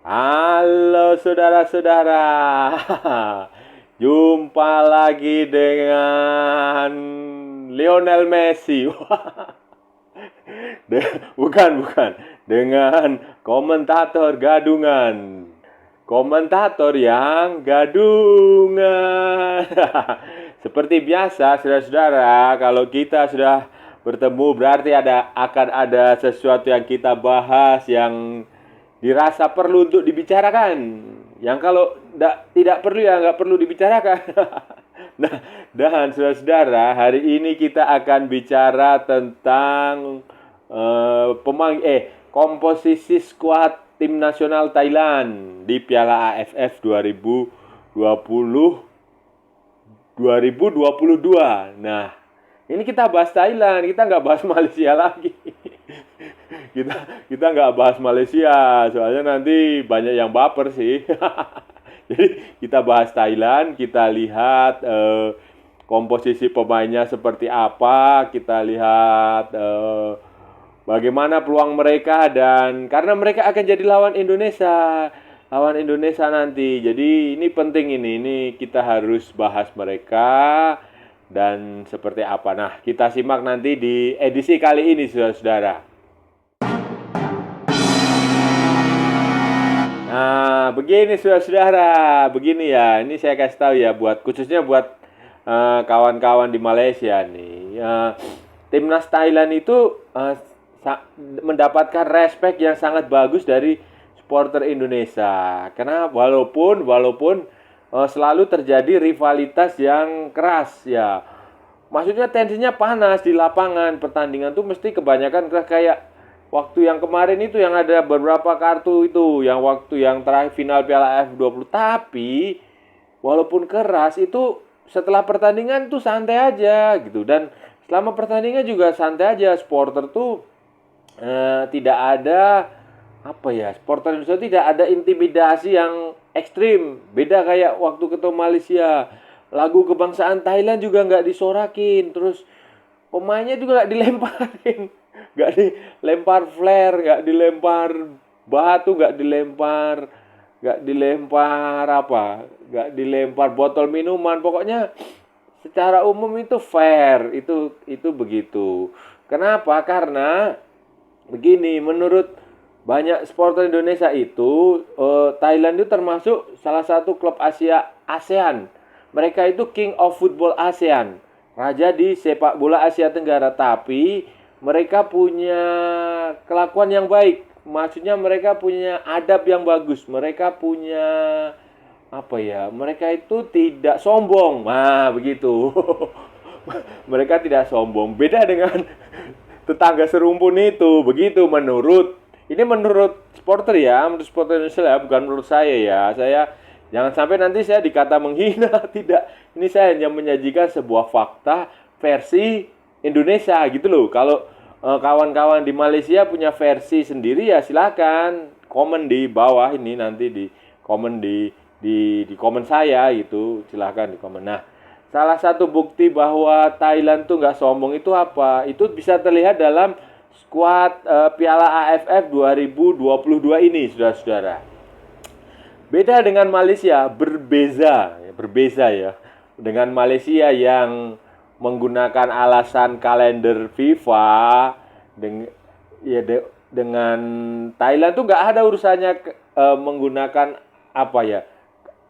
Halo saudara-saudara, jumpa lagi dengan Lionel Messi. Bukan, dengan komentator gadungan. Komentator yang gadungan. Seperti biasa, saudara-saudara, kalau kita sudah bertemu berarti akan ada sesuatu yang kita bahas yang dirasa perlu untuk dibicarakan. Yang kalau tidak perlu ya nggak perlu dibicarakan. Nah, dan saudara-saudara, hari ini kita akan bicara tentang komposisi skuad tim nasional Thailand di Piala AFF 2022. Nah, ini kita bahas Thailand, kita nggak bahas Malaysia lagi. kita kita nggak bahas Malaysia, soalnya nanti banyak yang baper sih. Jadi kita bahas Thailand, kita lihat komposisi pemainnya seperti apa, kita lihat bagaimana peluang mereka, dan karena mereka akan jadi lawan Indonesia nanti. Jadi ini penting, ini kita harus bahas mereka dan seperti apa. Nah, kita simak nanti di edisi kali ini, saudara-saudara. Nah, begini saudara-saudara, begini ya. Ini saya kasih tahu ya, khususnya buat kawan-kawan di Malaysia nih. Timnas Thailand itu mendapatkan respect yang sangat bagus dari supporter Indonesia. Karena walaupun selalu terjadi rivalitas yang keras ya. Maksudnya tensinya panas di lapangan, pertandingan tuh mesti kebanyakan kayak waktu yang kemarin itu yang ada beberapa kartu itu, yang waktu yang terakhir final Piala AFF 20. Tapi walaupun keras itu setelah pertandingan tuh santai aja gitu, dan selama pertandingan juga santai aja. Supporter tuh tidak ada supporter Indonesia tidak ada intimidasi yang ekstrim. Beda kayak waktu ketemu Malaysia, lagu kebangsaan Thailand juga nggak disorakin, terus pemainnya juga nggak dilemparin, nggak dilempar flare, nggak dilempar batu, nggak dilempar botol minuman. Pokoknya secara umum itu fair, itu begitu. Kenapa? Karena begini, menurut banyak supporter Indonesia itu Thailand itu termasuk salah satu klub ASEAN. Mereka itu King of Football ASEAN, raja di sepak bola Asia Tenggara. Tapi mereka punya kelakuan yang baik, maksudnya mereka punya adab yang bagus, mereka punya mereka itu tidak sombong. Nah, begitu. Mereka tidak sombong, beda dengan tetangga serumpun itu. Begitu menurut supporter ya, menurut supporter Indonesia ya, bukan menurut saya ya. Saya jangan sampai nanti saya dikata menghina. Tidak, ini saya hanya menyajikan sebuah fakta versi Indonesia gitu loh. Kalau kawan-kawan di Malaysia punya versi sendiri ya silakan komen di bawah ini, nanti di komen di komen saya gitu, silakan di komen. Nah, salah satu bukti bahwa Thailand tuh nggak sombong itu apa? Itu bisa terlihat dalam skuad Piala AFF 2022 ini, saudara-saudara. Beda dengan Malaysia, berbeza ya. Dengan Malaysia yang menggunakan alasan kalender FIFA, dengan Thailand tuh nggak ada urusannya menggunakan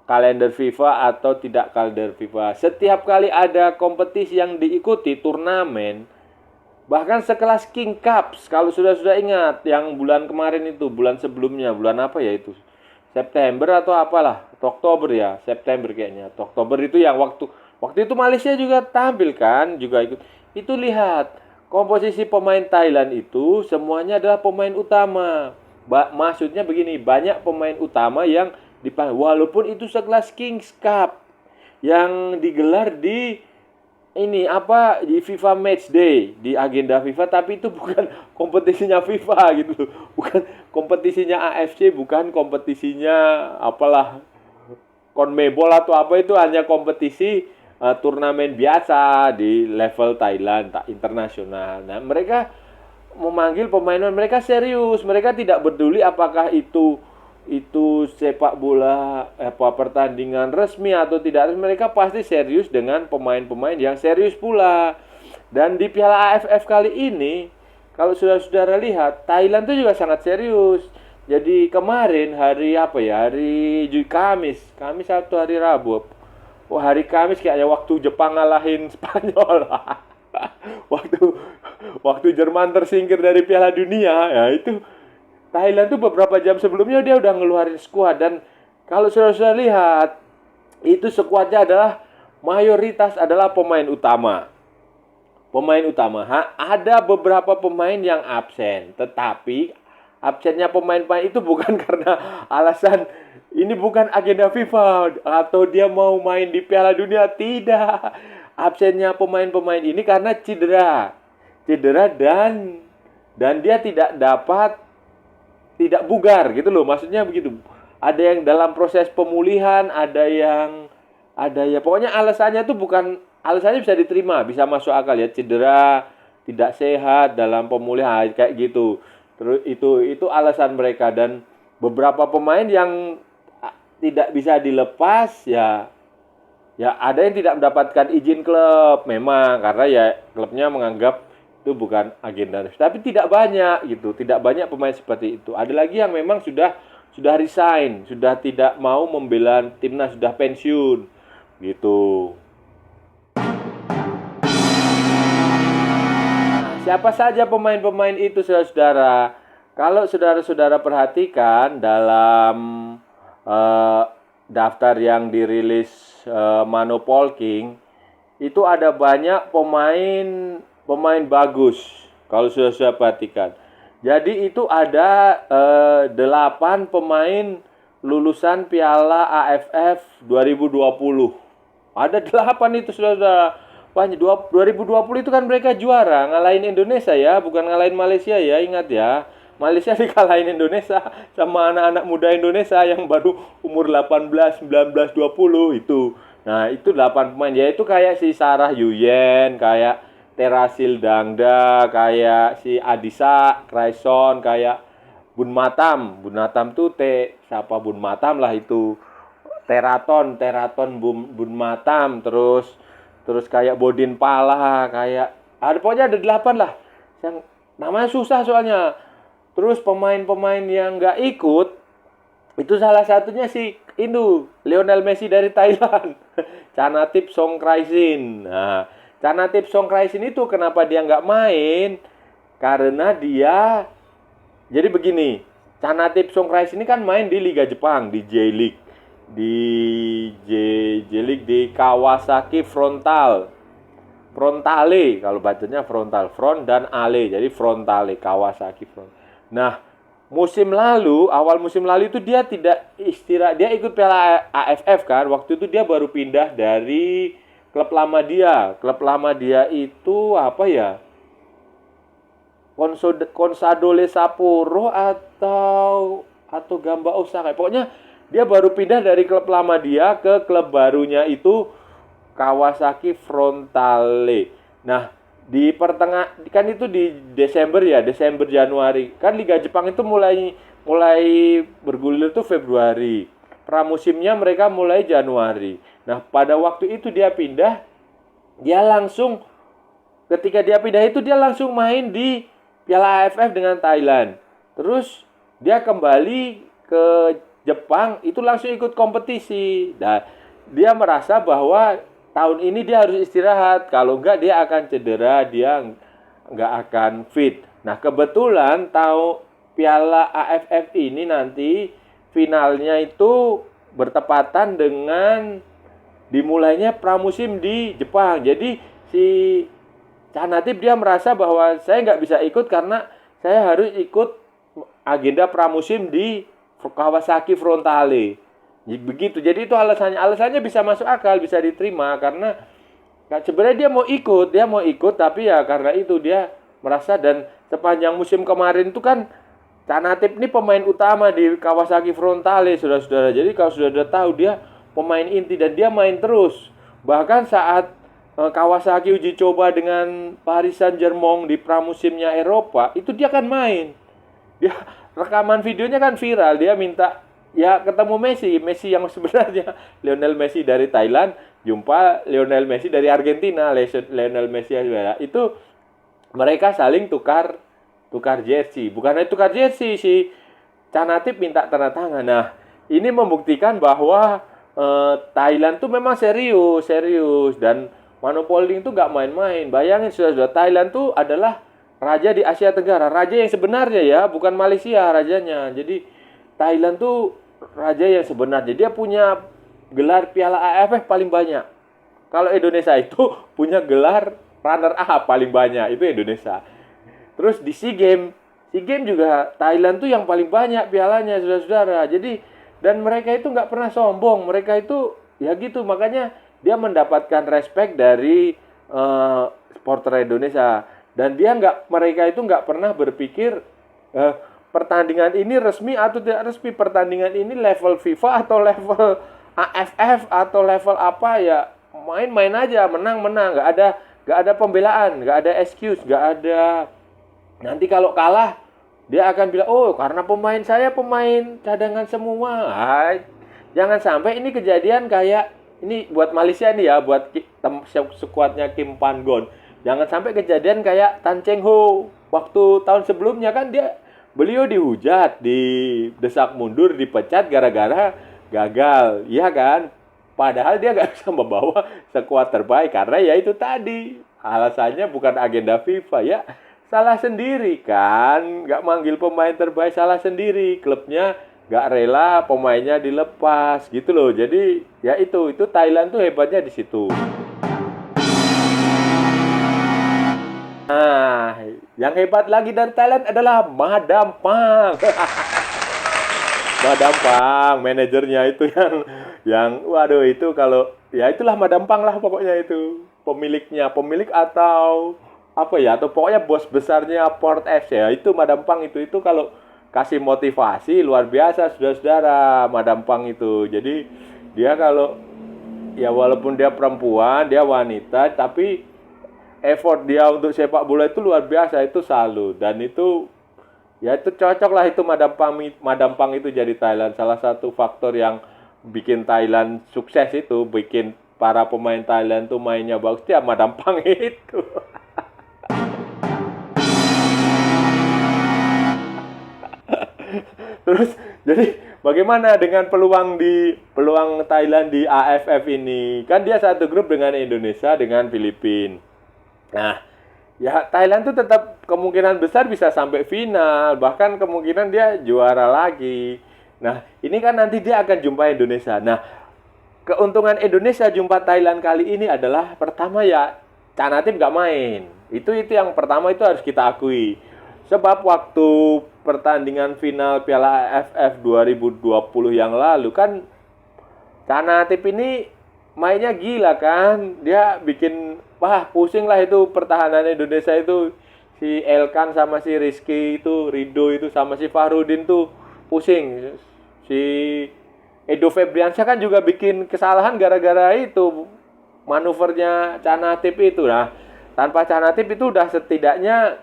kalender FIFA atau tidak kalender FIFA. Setiap kali ada kompetisi yang diikuti, turnamen, bahkan sekelas King Cups, kalau sudah ingat yang bulan kemarin itu, bulan sebelumnya, bulan apa ya itu? September atau apalah, Oktober ya, September kayaknya. Oktober itu yang waktu itu Malaysia juga tampil kan, juga ikut. Itu lihat, komposisi pemain Thailand itu semuanya adalah pemain utama. Maksudnya begini, banyak pemain utama yang dipanggil, walaupun itu sekelas Kings Cup yang digelar di di FIFA Match Day, di agenda FIFA, tapi itu bukan kompetisinya FIFA gitu, bukan kompetisinya AFC, bukan kompetisinya CONMEBOL atau apa, itu hanya kompetisi turnamen biasa di level Thailand, tak internasional. Nah, mereka memanggil pemain, mereka serius, mereka tidak peduli apakah itu itu sepak bola pertandingan resmi atau tidak resmi, mereka pasti serius dengan pemain-pemain yang serius pula. Dan di Piala AFF kali ini, kalau saudara-saudara lihat, Thailand itu juga sangat serius. Jadi kemarin hari apa ya? Hari Kamis atau hari Rabu. Oh, hari Kamis kayaknya waktu Jepang ngalahin Spanyol. waktu waktu Jerman tersingkir dari Piala Dunia, ya itu Thailand tuh beberapa jam sebelumnya dia udah ngeluarin skuad. Dan kalau saudara lihat, itu skuadnya adalah mayoritas adalah pemain utama. Pemain utama. Ada beberapa pemain yang absen, tetapi absennya pemain-pemain itu bukan karena alasan ini bukan agenda FIFA atau dia mau main di Piala Dunia, tidak. Absennya pemain-pemain ini karena cedera. Cedera dan dia tidak bugar gitu loh, maksudnya begitu. Ada yang dalam proses pemulihan, ada ya pokoknya alasannya tuh bukan, alasannya bisa diterima, bisa masuk akal ya, cedera, tidak sehat dalam pemulihan kayak gitu. Terus itu alasan mereka. Dan beberapa pemain yang tidak bisa dilepas ya ada yang tidak mendapatkan izin klub memang karena ya klubnya menganggap itu bukan agenda, tapi tidak banyak gitu, tidak banyak pemain seperti itu. Ada lagi yang memang sudah resign, sudah tidak mau membela timnas, sudah pensiun gitu. Siapa saja pemain-pemain itu, saudara-saudara? Kalau saudara-saudara perhatikan dalam daftar yang dirilis Manopolking, itu ada banyak pemain bagus. Kalau sudah perhatikan. Jadi itu ada 8 pemain lulusan Piala AFF 2020. Ada 8 itu, saudara. Wah, 2020 itu kan mereka juara, ngalahin Indonesia ya, bukan ngalahin Malaysia ya, ingat ya. Malaysia dikalahin Indonesia sama anak-anak muda Indonesia yang baru umur 18, 19, 20 itu. Nah, itu 8 pemain, yaitu kayak si Sarah Yuyen, kayak Terasil Dangda, kayak si Adisa Kraison, kayak Bun Matam tuh siapa Bun Matam lah itu. Teraton Bun Matam, terus kayak Bodin Pala, kayak pokoknya ada 8 lah. Yang namanya susah soalnya. Terus pemain-pemain yang nggak ikut itu salah satunya si Lionel Messi dari Thailand. Chanatip Songkrasin. Nah, Chanatip Songkrasin itu kenapa dia nggak main? Karena dia, jadi begini, Chanatip Songkrasin ini kan main di Liga Jepang, di J-League. Di Kawasaki Frontale, kalau bacanya frontal, front dan ale, jadi Frontale, Kawasaki Front. Nah, awal musim lalu itu dia tidak istirahat, dia ikut Piala AFF kan, waktu itu dia baru pindah dari klub lama dia itu apa ya, Consadole Sapporo atau Gamba Osaka, pokoknya dia baru pindah dari klub lama dia ke klub barunya itu Kawasaki Frontale. Nah, di pertengahan kan itu di Desember Januari. Kan Liga Jepang itu mulai bergulir tuh Februari. Pramusimnya mereka mulai Januari. Nah, pada waktu itu dia pindah, ketika dia pindah itu dia langsung main di Piala AFF dengan Thailand. Terus dia kembali ke Jepang, itu langsung ikut kompetisi. Nah, dia merasa bahwa tahun ini dia harus istirahat. Kalau enggak dia akan cedera, dia enggak akan fit. Nah, kebetulan Piala AFF ini nanti finalnya itu bertepatan dengan dimulainya pramusim di Jepang. Jadi si Chanatip dia merasa bahwa saya nggak bisa ikut karena saya harus ikut agenda pramusim di Kawasaki Frontale. Begitu. Jadi itu alasannya bisa masuk akal, bisa diterima karena sebenarnya dia mau ikut tapi ya karena itu dia merasa. Dan sepanjang musim kemarin itu kan Chanatip ini pemain utama di Kawasaki Frontale, saudara-saudara. Jadi kalau sudah tahu dia pemain inti dan dia main terus. Bahkan saat Kawasaki uji coba dengan Paris Saint-Germain di pramusimnya Eropa, itu dia kan main. Dia rekaman videonya kan viral, dia minta ya ketemu Messi yang sebenarnya, Lionel Messi dari Thailand jumpa Lionel Messi dari Argentina, Lionel Messi ya, itu mereka saling tukar jersey. Bukan tukar jersey, si Canatip minta tanda tangan. Nah, ini membuktikan bahwa Thailand tuh memang serius dan Manopolding tuh nggak main-main. Bayangin sudah Thailand tuh adalah raja di Asia Tenggara, raja yang sebenarnya ya, bukan Malaysia rajanya. Jadi Thailand tuh raja yang sebenarnya. Dia punya gelar Piala AFF paling banyak. Kalau Indonesia itu punya gelar runner up paling banyak, itu Indonesia. Terus di SEA Games juga Thailand tuh yang paling banyak pialanya, saudara-saudara. Jadi dan mereka itu nggak pernah sombong, mereka itu ya gitu, makanya dia mendapatkan respect dari supporter Indonesia. Dan mereka itu nggak pernah berpikir pertandingan ini resmi atau tidak resmi, pertandingan ini level FIFA atau level AFF atau level apa ya, main-main aja, menang-menang, nggak ada pembelaan, nggak ada excuse, nggak ada nanti kalau kalah dia akan bilang, oh karena pemain saya pemain cadangan semua. Jangan sampai ini kejadian kayak ini buat Malaysia nih ya, buat skuadnya Kim Pan-gon. Jangan sampai kejadian kayak Tan Cheng Ho waktu tahun sebelumnya, kan beliau dihujat, didesak mundur, dipecat gara-gara gagal, iya kan? Padahal dia nggak bisa membawa skuad terbaik karena ya itu tadi alasannya bukan agenda FIFA ya. Salah sendiri kan, nggak manggil pemain terbaik, salah sendiri. Klubnya nggak rela pemainnya dilepas gitu loh. Jadi ya itu Thailand tuh hebatnya di situ. Nah, yang hebat lagi dari Thailand adalah Madam Pang. Madam Pang, manajernya itu yang waduh itu kalau ya itulah Madam Pang lah pokoknya itu. Pemilik atau apa ya, atau pokoknya bos besarnya Port FC ya, itu Madam Pang itu kalau kasih motivasi luar biasa, saudara-saudara, Madam Pang itu. Jadi dia kalau ya walaupun dia perempuan, dia wanita, tapi effort dia untuk sepak bola itu luar biasa, itu salut. Dan itu ya itu cocok lah itu Madam Pang itu jadi Thailand. Salah satu faktor yang bikin Thailand sukses itu, bikin para pemain Thailand tuh mainnya bagus, ya Madam Pang itu. Terus jadi bagaimana dengan peluang Thailand di AFF ini? Kan dia satu grup dengan Indonesia, dengan Filipina. Nah, ya Thailand tuh tetap kemungkinan besar bisa sampai final, bahkan kemungkinan dia juara lagi. Nah, ini kan nanti dia akan jumpa Indonesia. Nah, keuntungan Indonesia jumpa Thailand kali ini adalah pertama ya Canatip nggak main. Itu yang pertama, itu harus kita akui. Sebab waktu pertandingan final Piala AFF 2020 yang lalu kan Canatip ini mainnya gila kan. Dia bikin pusing lah itu pertahanan Indonesia itu. Si Elkan sama si Rizky itu, Rido itu sama si Fahrudin tuh pusing. Si Edo Febriansyah kan juga bikin kesalahan gara-gara itu manuvernya Canatip itu. Nah, tanpa Canatip itu udah setidaknya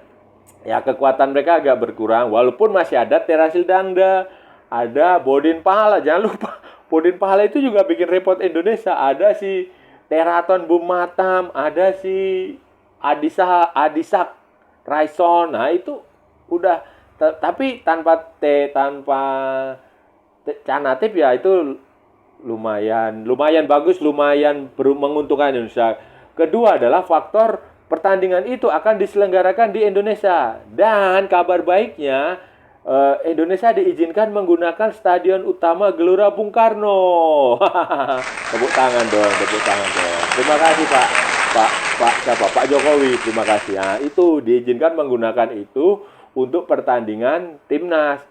ya kekuatan mereka agak berkurang. Walaupun masih ada Terasil Dangda, ada Bodin Pahala. Jangan lupa Bodin Pahala itu juga bikin repot Indonesia. Ada si Teraton Bumatam, ada si Adisak Raison. Nah, itu udah tapi tanpa Canatip ya itu lumayan bagus, lumayan menguntungkan Indonesia. Kedua adalah faktor pertandingan itu akan diselenggarakan di Indonesia. Dan kabar baiknya Indonesia diizinkan menggunakan stadion utama Gelora Bung Karno. Tepuk tangan dong. Terima kasih Pak Jokowi, terima kasih. Nah, itu diizinkan menggunakan itu untuk pertandingan timnas.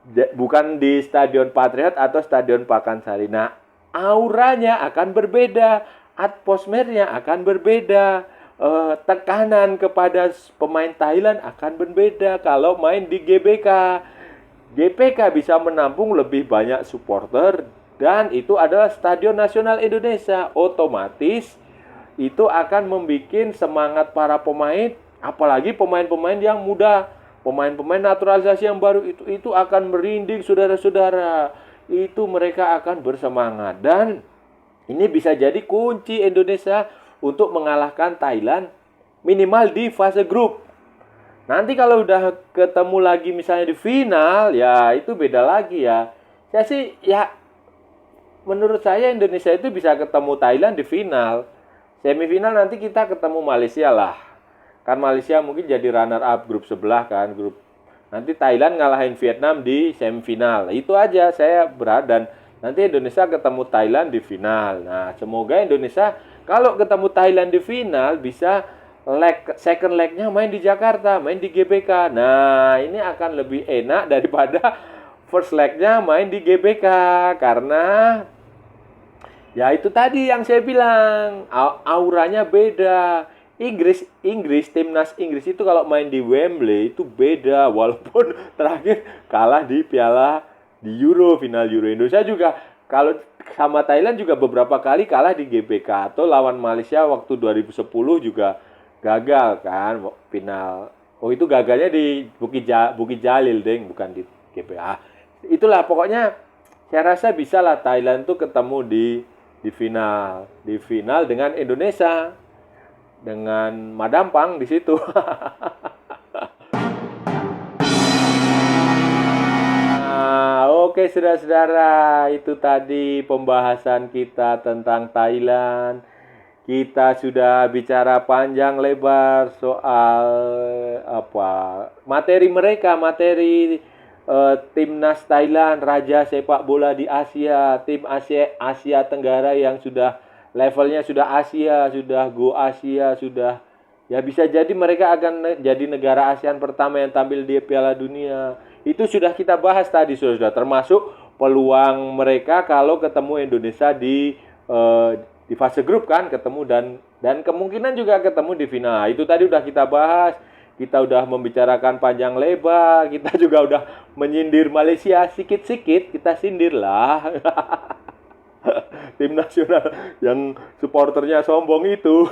Bukan di Stadion Patriot atau Stadion Pakansari. Nah, auranya akan berbeda, atmosfernya akan berbeda, tekanan kepada pemain Thailand akan berbeda kalau main di GBK. GBK bisa menampung lebih banyak supporter dan itu adalah Stadion Nasional Indonesia. Otomatis itu akan membuat semangat para pemain, apalagi pemain-pemain yang muda, pemain-pemain naturalisasi yang baru itu akan merinding, saudara-saudara. itu mereka akan bersemangat. Dan ini bisa jadi kunci Indonesia untuk mengalahkan Thailand minimal di fase grup. Nanti kalau udah ketemu lagi misalnya di final, ya itu beda lagi ya. Saya sih ya, menurut saya Indonesia itu bisa ketemu Thailand di final. Semifinal nanti kita ketemu Malaysia lah. Kan Malaysia mungkin jadi runner up grup sebelah kan, grup. Nanti Thailand ngalahin Vietnam di semifinal. Itu aja saya berharap, dan nanti Indonesia ketemu Thailand di final. Nah, semoga Indonesia kalau ketemu Thailand di final bisa second legnya main di Jakarta, main di GBK. Nah, ini akan lebih enak daripada first legnya main di GBK, karena ya itu tadi yang saya bilang, auranya beda. Timnas Inggris itu kalau main di Wembley itu beda, walaupun terakhir kalah di final Euro. Indonesia juga kalau sama Thailand juga beberapa kali kalah di GBK, atau lawan Malaysia waktu 2010 juga gagal kan final. Oh, itu gagalnya di Bukit Jalil, deng, bukan di GBK. Itulah pokoknya, saya rasa bisa lah Thailand tuh ketemu di final dengan Indonesia, dengan Madampang di situ. Oke, saudara-saudara, itu tadi pembahasan kita tentang Thailand. Kita sudah bicara panjang lebar soal materi mereka, timnas Thailand, raja sepak bola di Asia, tim Asia Tenggara yang sudah levelnya sudah Asia, sudah go Asia, sudah ya bisa jadi mereka akan jadi negara ASEAN pertama yang tampil di Piala Dunia. Itu sudah kita bahas tadi, sudah termasuk peluang mereka kalau ketemu Indonesia di fase grup kan, ketemu dan kemungkinan juga ketemu di final. Itu tadi udah kita bahas. Kita udah membicarakan panjang lebar, kita juga udah menyindir Malaysia sikit-sikit, kita sindir lah. Tim nasional yang supporternya sombong itu.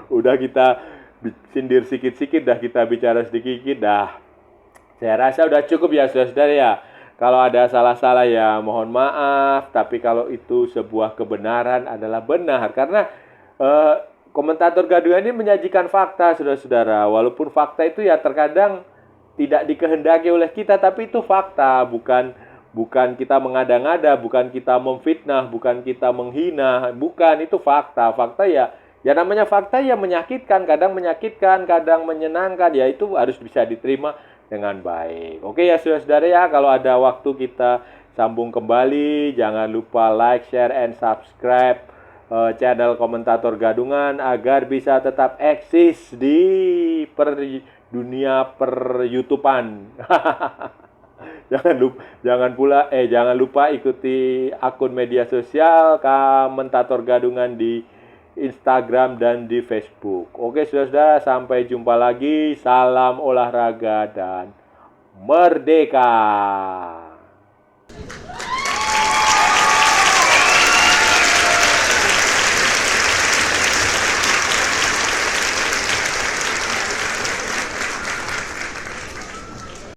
Udah kita sindir sikit-sikit, dah kita bicara sedikit dah. Saya rasa udah cukup ya, saudara-saudara ya. Kalau ada salah-salah ya mohon maaf, tapi kalau itu sebuah kebenaran adalah benar, karena komentator gadungan ini menyajikan fakta, saudara-saudara. Walaupun fakta itu ya terkadang tidak dikehendaki oleh kita, tapi itu fakta, bukan kita mengada-ngada, bukan kita memfitnah, bukan kita menghina, bukan, itu fakta. Fakta ya namanya fakta ya menyakitkan, kadang menyenangkan, ya itu harus bisa diterima dengan baik. Oke ya saudara-saudara ya, kalau ada waktu kita sambung kembali. Jangan lupa like, share, and subscribe channel Komentator Gadungan agar bisa tetap eksis di dunia per-YouTubean. Jangan lupa ikuti akun media sosial Komentator Gadungan di Instagram dan di Facebook. Oke, saudara-saudara, sampai jumpa lagi. Salam olahraga dan merdeka.